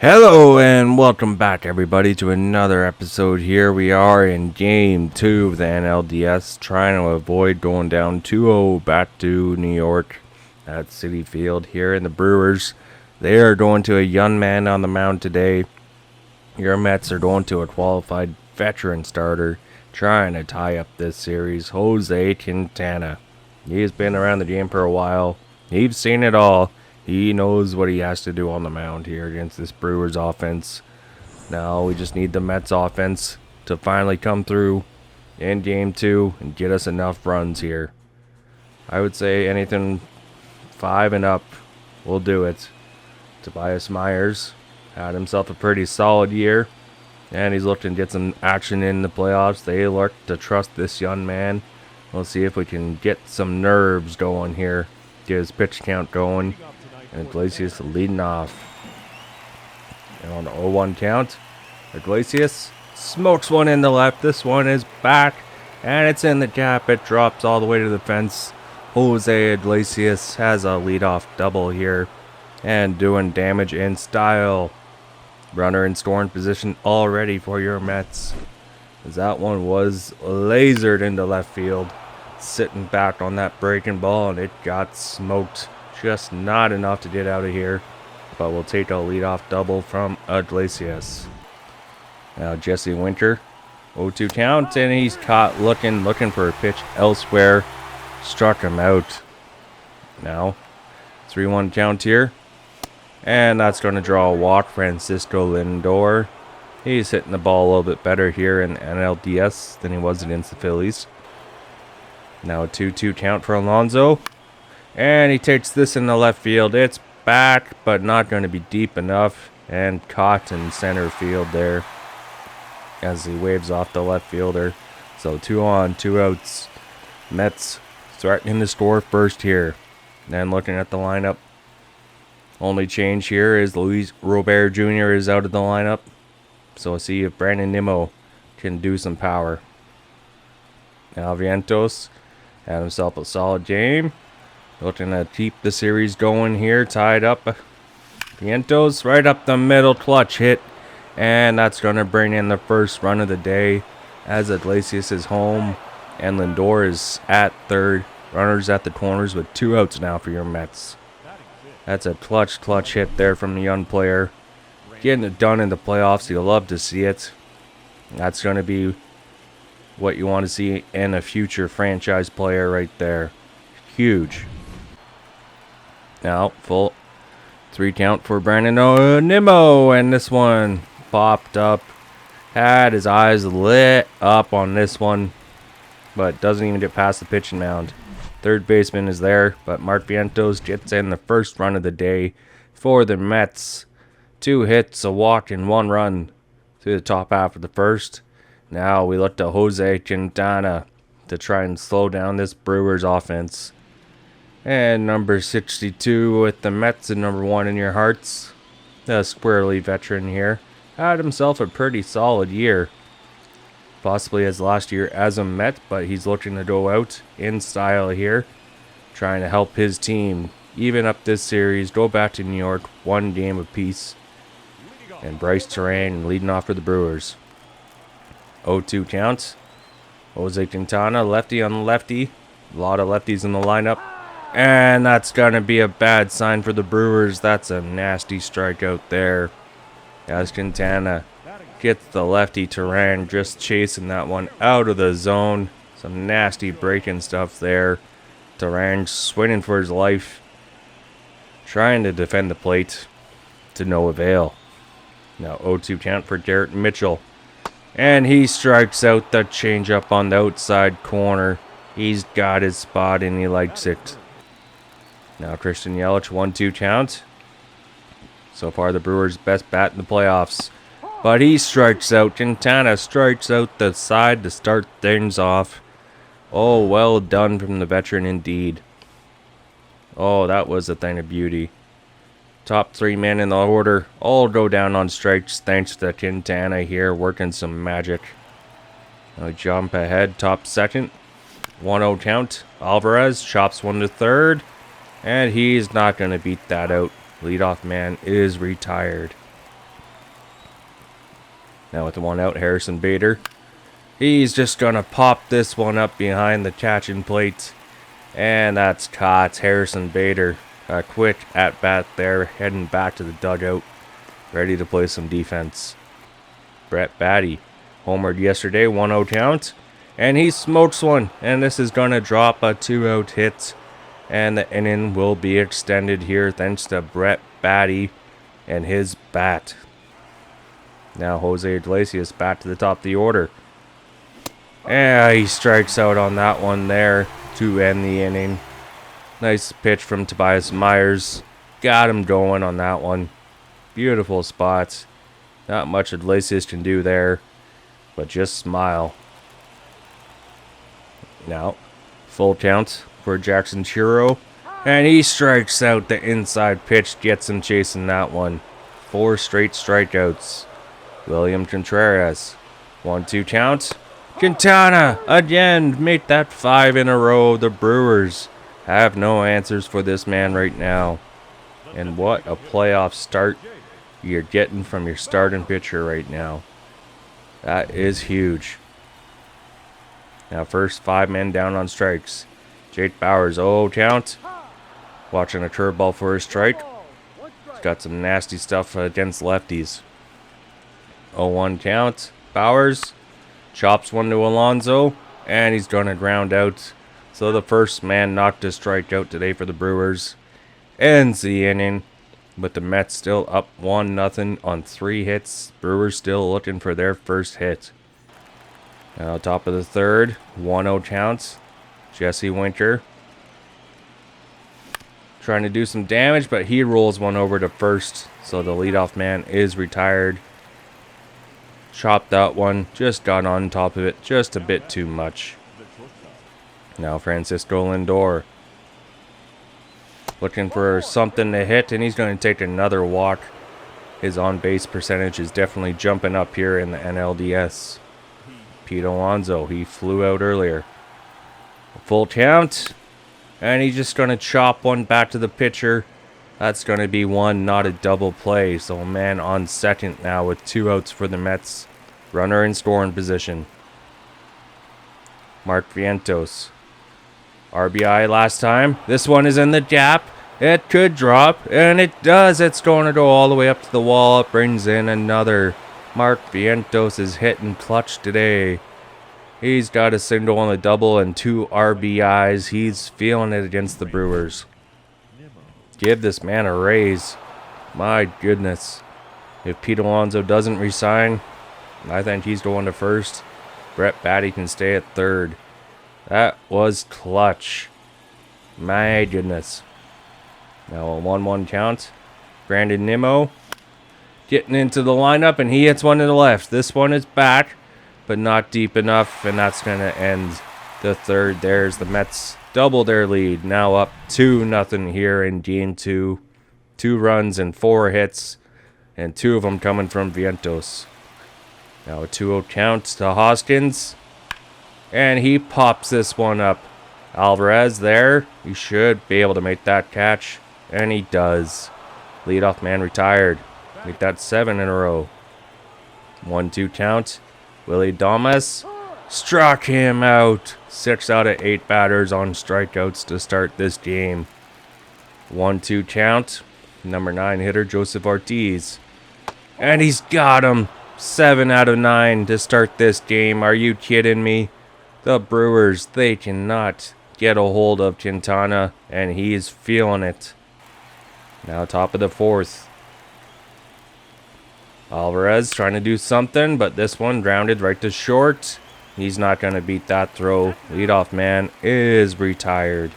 Hello and welcome back everybody to another episode. Here we are in game 2 of the Nlds, trying to avoid going down 2-0 back to New York at Citi Field. Here in the Brewers, they are going to a young man on the mound today. Your Mets are going to a qualified veteran starter, trying to tie up this series, Jose Quintana. He's been around the game for a while. He's seen it all. He knows what he has to do on the mound here against this Brewers offense. Now we just need the Mets offense to finally come through in game 2 and get us enough runs here. I would say anything 5 and up will do it. Tobias Myers had himself a pretty solid year, and he's looking to get some action in the playoffs. They look to trust this young man. We'll see if we can get some nerves going here, get his pitch count going. And Iglesias leading off. And on the 0-1 count, Iglesias smokes one in the left. This one is back, and it's in the gap. It drops all the way to the fence. Jose Iglesias has a leadoff double here and doing damage in style. Runner in scoring position already for your Mets, as that one was lasered into left field. Sitting back on that breaking ball, and it got smoked. Just not enough to get out of here, but we'll take a leadoff double from Iglesias. Now Jesse Winker, 0-2 count, and he's caught looking for a pitch elsewhere. Struck him out. Now 3-1 count here, and that's going to draw a walk. Francisco Lindor. He's hitting the ball a little bit better here in NLDS than he was against the Phillies. Now a 2-2 count for Alonso. And he takes this in the left field. It's back, but not going to be deep enough. And caught in center field there as he waves off the left fielder. So 2 on, 2 outs. Mets threatening to score first here. And looking at the lineup, only change here is Luis Robert Jr. is out of the lineup. So we'll see if Brandon Nimmo can do some power. Now Vientos had himself a solid game. Looking to keep the series going here, tied up. Vientos right up the middle, clutch hit. And that's going to bring in the first run of the day, as Iglesias is home and Lindor is at third. Runners at the corners with 2 outs now for your Mets. That's a clutch hit there from the young player. Getting it done in the playoffs, you'll love to see it. That's going to be what you want to see in a future franchise player right there. Huge. Now, full 3 count for Brandon Nimmo, and this one popped up. Had his eyes lit up on this one, but doesn't even get past the pitching mound. Third baseman is there, but Mark Vientos gets in the first run of the day for the Mets. 2 hits, a walk, and 1 run through the top half of the first. Now we look to Jose Quintana to try and slow down this Brewers offense. And number 62 with the Mets and number 1 in your hearts. The squarely veteran here. Had himself a pretty solid year. Possibly his last year as a Met, but he's looking to go out in style here. Trying to help his team even up this series. Go back to New York, 1 game apiece. And Bryce Terrain leading off for the Brewers. 0-2 count. Jose Quintana, lefty on lefty. A lot of lefties in the lineup. And that's going to be a bad sign for the Brewers. That's a nasty strikeout there. As Quintana gets the lefty Terran, just chasing that one out of the zone. Some nasty breaking stuff there. Terran swinging for his life. Trying to defend the plate to no avail. Now 0-2 count for Garrett Mitchell. And he strikes out the changeup on the outside corner. He's got his spot and he likes it. Now Christian Yelich, 1-2 count. So far the Brewers' best bat in the playoffs. But he strikes out. Quintana strikes out the side to start things off. Oh, well done from the veteran indeed. Oh, that was a thing of beauty. Top 3 men in the order all go down on strikes thanks to Quintana here working some magic. Now jump ahead, top second. 1-0 count. Alvarez chops one to third. And he's not going to beat that out. Leadoff man is retired. Now with the one out, Harrison Bader. He's just gonna pop this one up behind the catching plate. And that's caught. Harrison Bader. A quick at bat there, heading back to the dugout, ready to play some defense. Brett Batty homered yesterday, 1-0 count, and he smokes one. And this is gonna drop a 2-out hit, and the inning will be extended here thanks to Brett Batty and his bat. Now Jose Iglesias back to the top of the order. And he strikes out on that one there to end the inning. Nice pitch from Tobias Myers. Got him going on that one. Beautiful spots. Not much Iglesias can do there, but just smile. Now, full count for Jackson Churro. And he strikes out the inside pitch. Gets him chasing that one. 4 straight strikeouts. William Contreras. 1-2 count. Quintana again. Make that 5 in a row. The Brewers have no answers for this man right now. And what a playoff start you're getting from your starting pitcher right now. That is huge. Now first 5 men down on strikes. Jake Bauers, 0 count. Watching a curveball for a strike. He's got some nasty stuff against lefties. 0-1 count. Bauers chops one to Alonso, and he's going to ground out. So the first man not to strike out today for the Brewers ends the inning, with the Mets still up 1-0 on 3 hits. Brewers still looking for their first hit. Now top of the third, 1-0 counts. Jesse Winker trying to do some damage, but he rolls one over to first, so the leadoff man is retired. Chopped that one, just got on top of it just a bit too much. Now Francisco Lindor looking for something to hit, and he's going to take another walk. His on-base percentage is definitely jumping up here in the NLDS. Pete Alonso, he flew out earlier. Full count, and he's just going to chop one back to the pitcher. That's going to be one, not a double play. So a man on second now with 2 outs for the Mets. Runner in scoring position. Mark Vientos. RBI last time. This one is in the gap. It could drop, and it does. It's going to go all the way up to the wall. It brings in another. Mark Vientos is hitting clutch today. He's got a single on the double and 2 RBIs. He's feeling it against the Brewers. Give this man a raise. My goodness. If Pete Alonso doesn't resign, I think he's going to first. Brett Batty can stay at third. That was clutch. My goodness. Now a 1-1 count. Brandon Nimmo getting into the lineup, and he hits one to the left. This one is back, but not deep enough, and that's going to end the third. There's the Mets double their lead. Now up 2-0 here in game 2. 2 runs and 4 hits, and 2 of them coming from Vientos. Now a 2-0 count to Hoskins, and he pops this one up. Alvarez there. He should be able to make that catch, and he does. Leadoff man retired. Make that 7 in a row. 1-2 count. Willie Damas struck him out. 6 out of 8 batters on strikeouts to start this game. 1-2 count. Number 9 hitter Joseph Ortiz. And he's got him. 7 out of 9 to start this game. Are you kidding me? The Brewers, they cannot get a hold of Quintana, and he's feeling it. Now top of the 4th. Alvarez trying to do something, but this one grounded right to short. He's not going to beat that throw. Leadoff man is retired.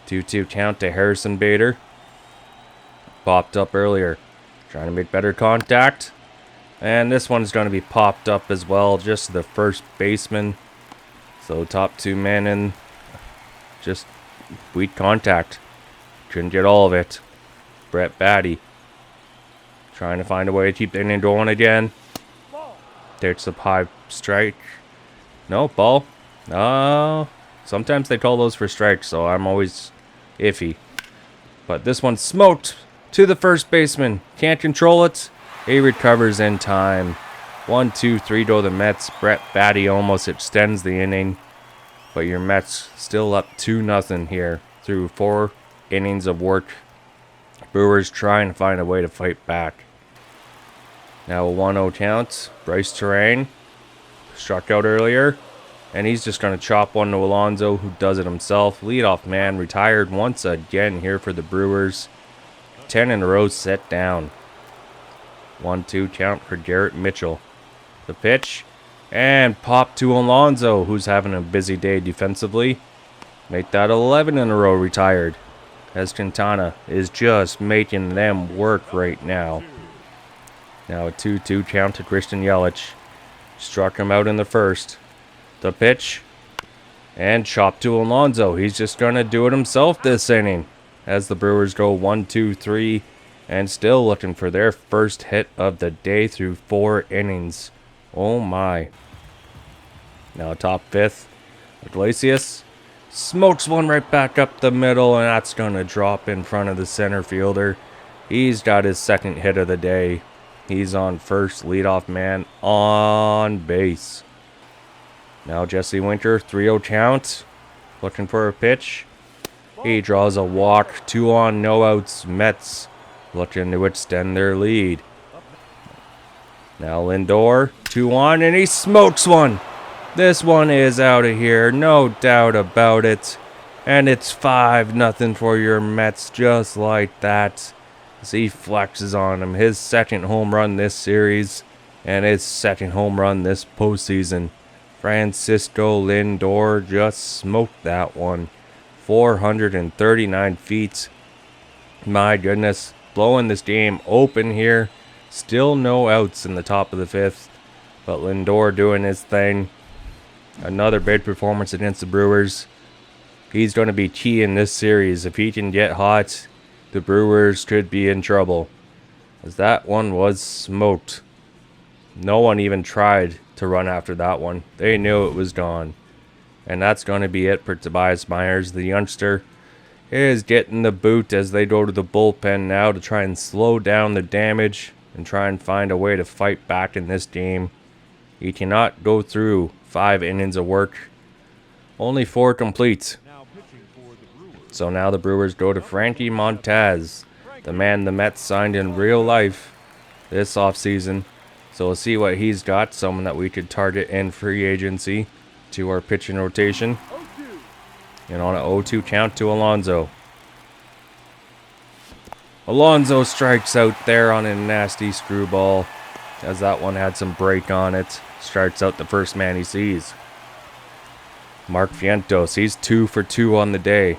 2-2 count to Harrison Bader. Popped up earlier. Trying to make better contact. And this one's going to be popped up as well. Just the first baseman. So top 2 men in. Just weak contact. Couldn't get all of it. Brett Batty trying to find a way to keep the inning going again. There's the high strike. No, ball. Sometimes they call those for strikes, so I'm always iffy. But this one smoked to the first baseman. Can't control it. He recovers in time. 1-2-3 to the Mets. Brett Baty almost extends the inning, but your Mets still up 2-0 here through 4 innings of work. Brewers trying to find a way to fight back. Now a 1-0 count. Bryce Terrain struck out earlier, and he's just going to chop one to Alonso, who does it himself. Leadoff man retired once again here for the Brewers. 10 in a row set down. 1-2 count for Garrett Mitchell. The pitch, and pop to Alonso, who's having a busy day defensively. Make that 11 in a row retired, as Quintana is just making them work right now. Now a 2-2 count to Christian Yelich. Struck him out in the first. The pitch, and chop to Alonso. He's just going to do it himself this inning, as the Brewers go 1-2-3, and still looking for their first hit of the day through 4 innings. Oh my. Now top 5th. Iglesias smokes one right back up the middle, and that's going to drop in front of the center fielder. He's got his second hit of the day. He's on first, leadoff man on base. Now Jesse Winker, 3-0 count. Looking for a pitch. He draws a walk. 2 on, no outs. Mets looking to extend their lead. Now Lindor, 2 on, and he smokes one. This one is out of here, no doubt about it. And it's 5-0 for your Mets, just like that. As he flexes on him. His second home run this series, and his second home run this postseason. Francisco Lindor just smoked that one. 439 feet. My goodness. Blowing this game open here. Still no outs in the top of the 5th. But Lindor doing his thing. Another big performance against the Brewers. He's going to be key in this series. If he can get hot, the Brewers could be in trouble, as that one was smoked. No one even tried to run after that one. They knew it was gone. And that's going to be it for Tobias Myers. The youngster is getting the boot as they go to the bullpen now to try and slow down the damage and try and find a way to fight back in this game. He cannot go through 5 innings of work. Only 4 complete. So now the Brewers go to Frankie Montez, the man the Mets signed in real life this offseason. So we'll see what he's got, someone that we could target in free agency to our pitching rotation. And on an 0-2 count to Alonso. Alonso strikes out there on a nasty screwball, as that one had some break on it. Strikes out the first man he sees. Mark Vientos, he's 2 for 2 on the day.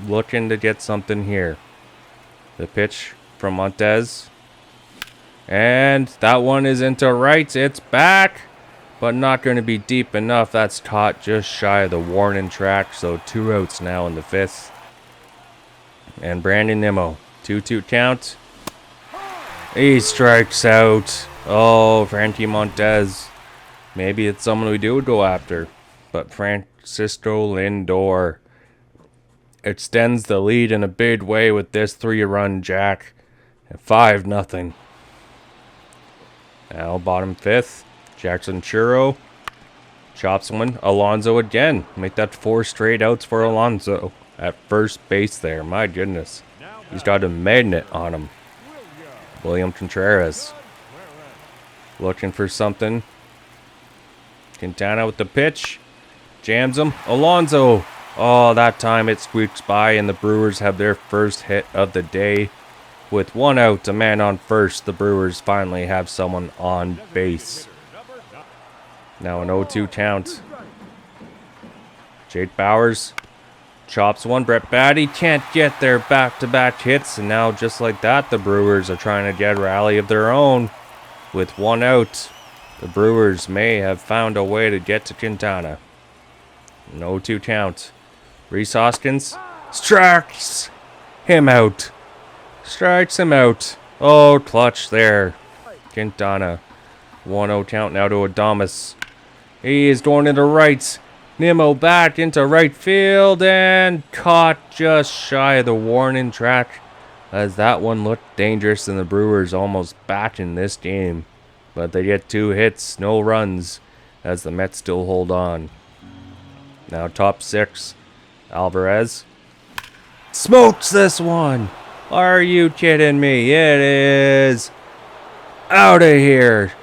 Looking to get something here. The pitch from Montez. And that one is into right. It's back, but not going to be deep enough. That's caught just shy of the warning track. So 2 outs now in the 5th. And Brandon Nimmo, 2-2 count. He strikes out. Oh, Frankie Montez. Maybe it's someone we do go after. But Francisco Lindor extends the lead in a big way with this 3-run jack at 5-0. Now bottom 5th, Jackson Churro chops one. Alonso again. Make that 4 straight outs for Alonso at first base there. My goodness. He's got a magnet on him. William Contreras looking for something. Quintana with the pitch. Jams him. Alonso. Oh, that time it squeaks by, and the Brewers have their first hit of the day. With 1 out, a man on first, the Brewers finally have someone on base. Now an 0-2 count. Jake Bauers chops one. Brett Baty can't get their back-to-back hits, and now just like that, the Brewers are trying to get a rally of their own. With 1 out, the Brewers may have found a way to get to Quintana. An 0-2 count. Rhys Hoskins strikes him out. Strikes him out. Oh, clutch there. Quintana. 1-0 count now to Adames. He is going into right. Nimmo back into right field and caught just shy of the warning track, as that one looked dangerous and the Brewers almost back in this game. But they get 2 hits, no runs, as the Mets still hold on. Now top 6, Alvarez smokes this one. Are you kidding me? It is out of here.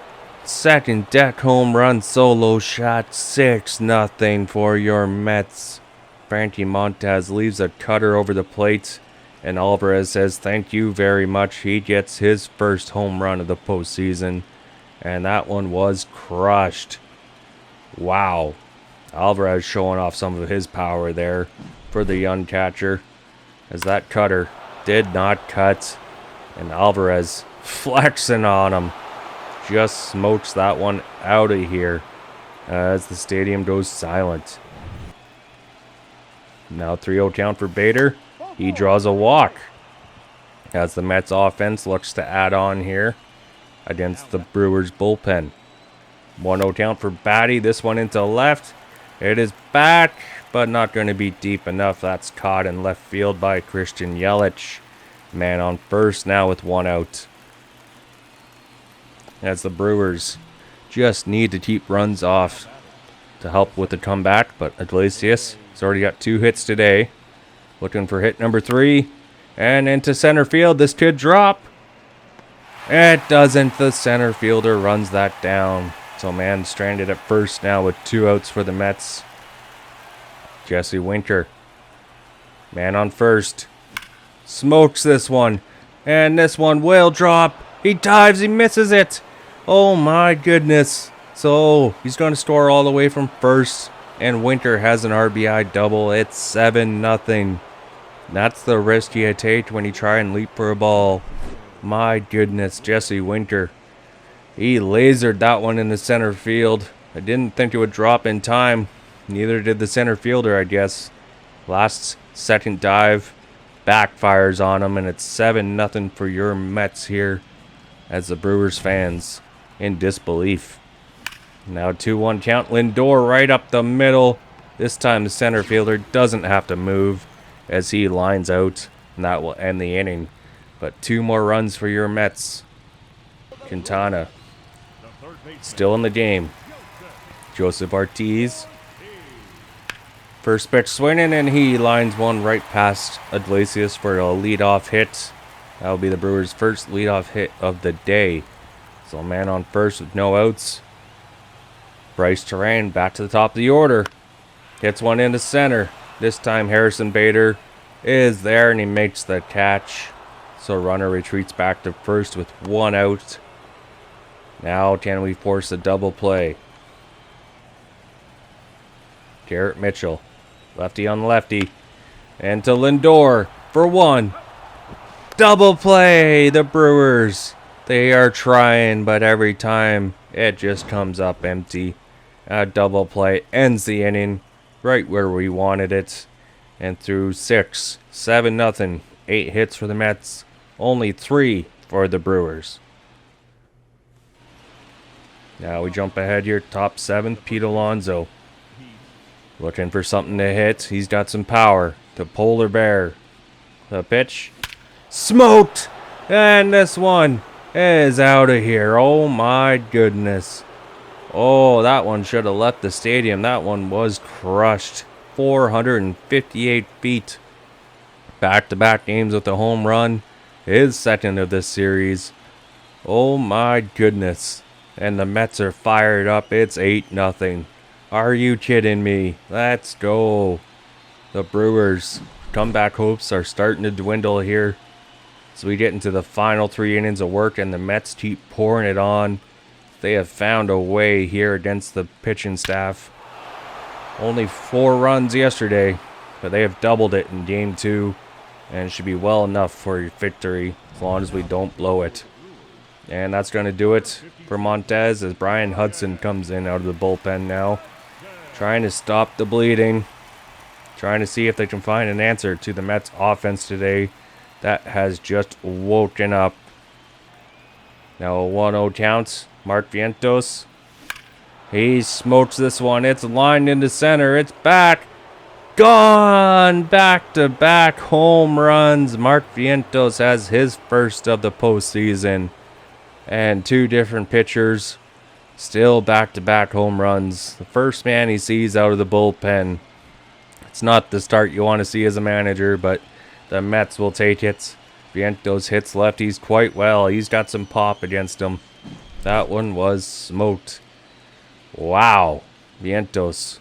Second deck home run solo shot, 6-0 for your Mets. Frankie Montez leaves a cutter over the plate, and Alvarez says thank you very much. He gets his first home run of the postseason, and that one was crushed. Wow. Alvarez showing off some of his power there for the young catcher, as that cutter did not cut, and Alvarez flexing on him. Just smokes that one out of here as the stadium goes silent. Now 3-0 count for Bader. He draws a walk as the Mets offense looks to add on here against the Brewers bullpen. 1-0 count for Batty. This one into left. It is back, but not going to be deep enough. That's caught in left field by Christian Yelich. Man on first now with 1 out. As the Brewers just need to keep runs off to help with the comeback, but Iglesias has already got 2 hits today. Looking for hit number 3, and into center field. This could drop. It doesn't. The center fielder runs that down. So man stranded at first now with 2 outs for the Mets. Jesse Winker, man on first, smokes this one, and this one will drop. He dives, he misses it. Oh my goodness. So he's going to score all the way from first, and Winker has an RBI double. It's 7-0. That's the risk you take when you try and leap for a ball. My goodness, Jesse Winker. He lasered that one in the center field. I didn't think it would drop in time. Neither did the center fielder, I guess. Last second dive backfires on him, and it's 7-0 for your Mets here as the Brewers fans in disbelief. Now 2-1 count. Lindor right up the middle. This time the center fielder doesn't have to move as he lines out, and that will end the inning. But 2 more runs for your Mets. Quintana still in the game. Joseph Ortiz. First pitch swinging, and he lines one right past Iglesias for a leadoff hit. That will be the Brewers' first leadoff hit of the day. So man on first with no outs. Bryce Terrain back to the top of the order. Hits one into center. This time Harrison Bader is there, and he makes the catch. So runner retreats back to first with 1 out. Now can we force a double play? Garrett Mitchell, lefty on lefty, and to Lindor for 1. Double play, the Brewers. They are trying, but every time it just comes up empty. A double play ends the inning right where we wanted it. And through 6, 7-0, 8 hits for the Mets, only 3 for the Brewers. Now we jump ahead here, top 7th, Pete Alonso. Looking for something to hit. He's got some power. The Polar Bear. The pitch. Smoked! And this one is out of here. Oh my goodness. Oh, that one should have left the stadium. That one was crushed. 458 feet. Back-to-back games with a home run. His second of this series. Oh my goodness. And the Mets are fired up. It's 8-0. Are you kidding me? Let's go. The Brewers' comeback hopes are starting to dwindle here. So we get into the final 3 innings of work, and the Mets keep pouring it on. They have found a way here against the pitching staff. Only 4 runs yesterday, but they have doubled it in Game 2. And it should be well enough for your victory, as long as we don't blow it. And that's going to do it for Montez as Brian Hudson comes in out of the bullpen now. Trying to stop the bleeding. Trying to see if they can find an answer to the Mets offense today that has just woken up. Now a 1-0 count. Mark Vientos. He smokes this one. It's lined into center. It's back. Gone! Back-to-back home runs. Mark Vientos has his first of the postseason. And two different pitchers, still back-to-back home runs. The first man he sees out of the bullpen. It's not the start you want to see as a manager, but the Mets will take it. Vientos hits lefties quite well. He's got some pop against him. That one was smoked. Wow. Vientos.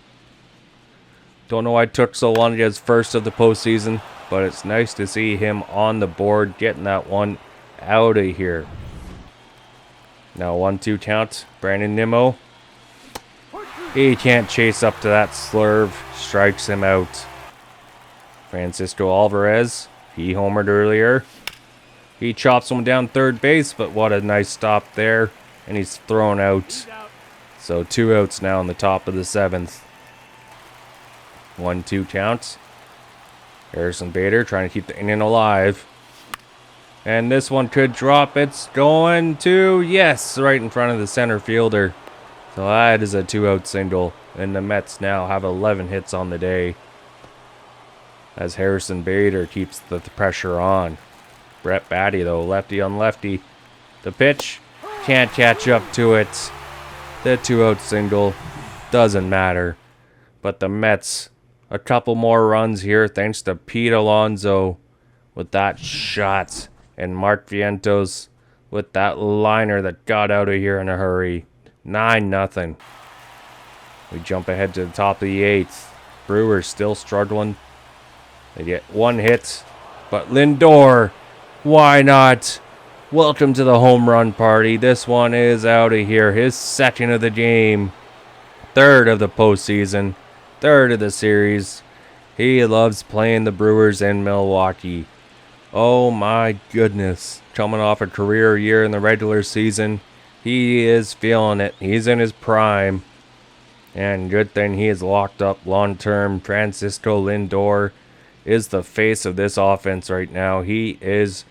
Don't know why it took so long to get his first of the postseason, but it's nice to see him on the board getting that one out of here. Now 1-2 count. Brandon Nimmo. He can't chase up to that slurve. Strikes him out. Francisco Alvarez. He homered earlier. He chops him down third base, but what a nice stop there. And he's thrown out. So 2 outs now in the top of the 7th. 1-2 count. Harrison Bader trying to keep the inning alive. And this one could drop. It's going to, yes, right in front of the center fielder. So that is a 2-out single. And the Mets now have 11 hits on the day, as Harrison Bader keeps the pressure on. Brett Baty, though, lefty on lefty. The pitch, can't catch up to it. The 2-out single doesn't matter. But the Mets, a couple more runs here thanks to Pete Alonso with that shot. And Mark Vientos with that liner that got out of here in a hurry. 9-0. We jump ahead to the top of the 8th. Brewers still struggling. They get 1 hit. But Lindor, why not? Welcome to the home run party. This one is out of here. His 2nd of the game. 3rd of the postseason. 3rd of the series. He loves playing the Brewers in Milwaukee. Oh my goodness. Coming off a career year in the regular season. He is feeling it. He's in his prime. And good thing he is locked up long term. Francisco Lindor is the face of this offense right now. He is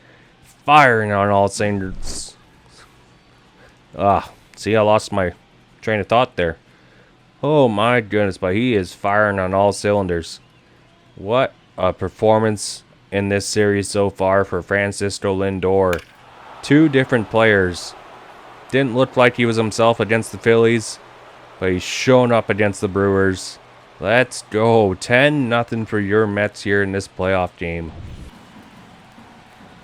firing on all cylinders. See, I lost my train of thought there. Oh my goodness, but he is firing on all cylinders. What a performance in this series so far for Francisco Lindor. 2 different players. Didn't look like he was himself against the Phillies, but he's shown up against the Brewers. Let's go. 10-0 for your Mets here in this playoff game.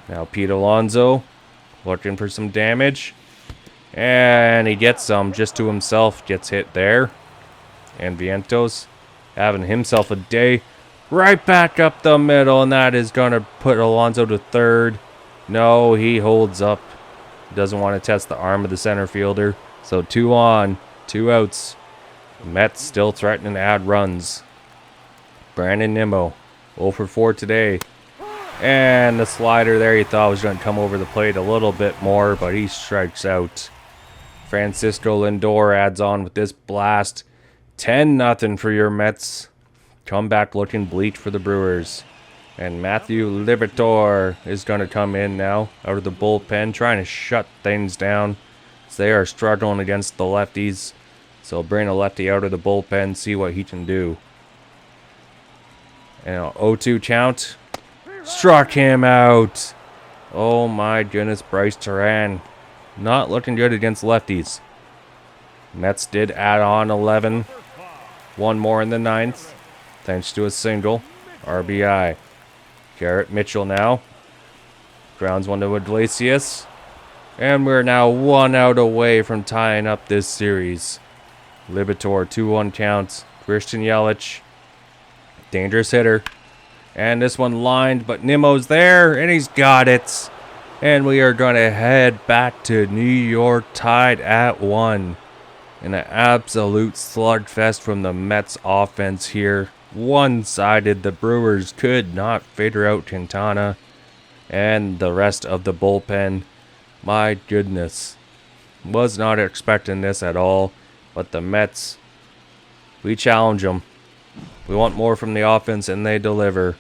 Now Pete Alonso looking for some damage. And he gets some just to himself. Gets hit there. And Vientos having himself a day. Right back up the middle. And that is going to put Alonso to 3rd. No, he holds up. Doesn't want to test the arm of the center fielder. So 2 on, 2 outs. Mets still threatening to add runs. Brandon Nimmo, 0 for 4 today. And the slider there he thought was going to come over the plate a little bit more, but he strikes out. Francisco Lindor adds on with this blast. 10-0 for your Mets. Comeback looking bleak for the Brewers. And Matthew Liberatore is going to come in now out of the bullpen, trying to shut things down. As they are struggling against the lefties. So bring a lefty out of the bullpen, see what he can do. And 0-2 count. Struck him out. Oh my goodness, Bryce Turan. Not looking good against lefties. Mets did add on 11. 1 more in the 9th. Thanks to a single. RBI. Garrett Mitchell now. Grounds one to Iglesias. And we're now 1 out away from tying up this series. Liberatore, 2-1 counts. Christian Yelich. Dangerous hitter. And this one lined, but Nimmo's there, and he's got it. And we are going to head back to New York tied at 1. In an absolute slugfest from the Mets offense here. One-sided. The Brewers could not figure out Quintana and the rest of the bullpen. My goodness. Was not expecting this at all. But the Mets, we challenge them. We want more from the offense, and they deliver.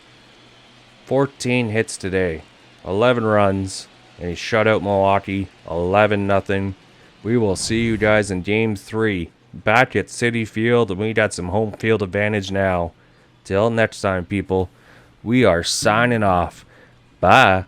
14 hits today. 11 runs. And he shut out Milwaukee. 11-0. We will see you guys in Game 3. Back at Citi Field, and we got some home field advantage now. Till next time, people. We are signing off. Bye.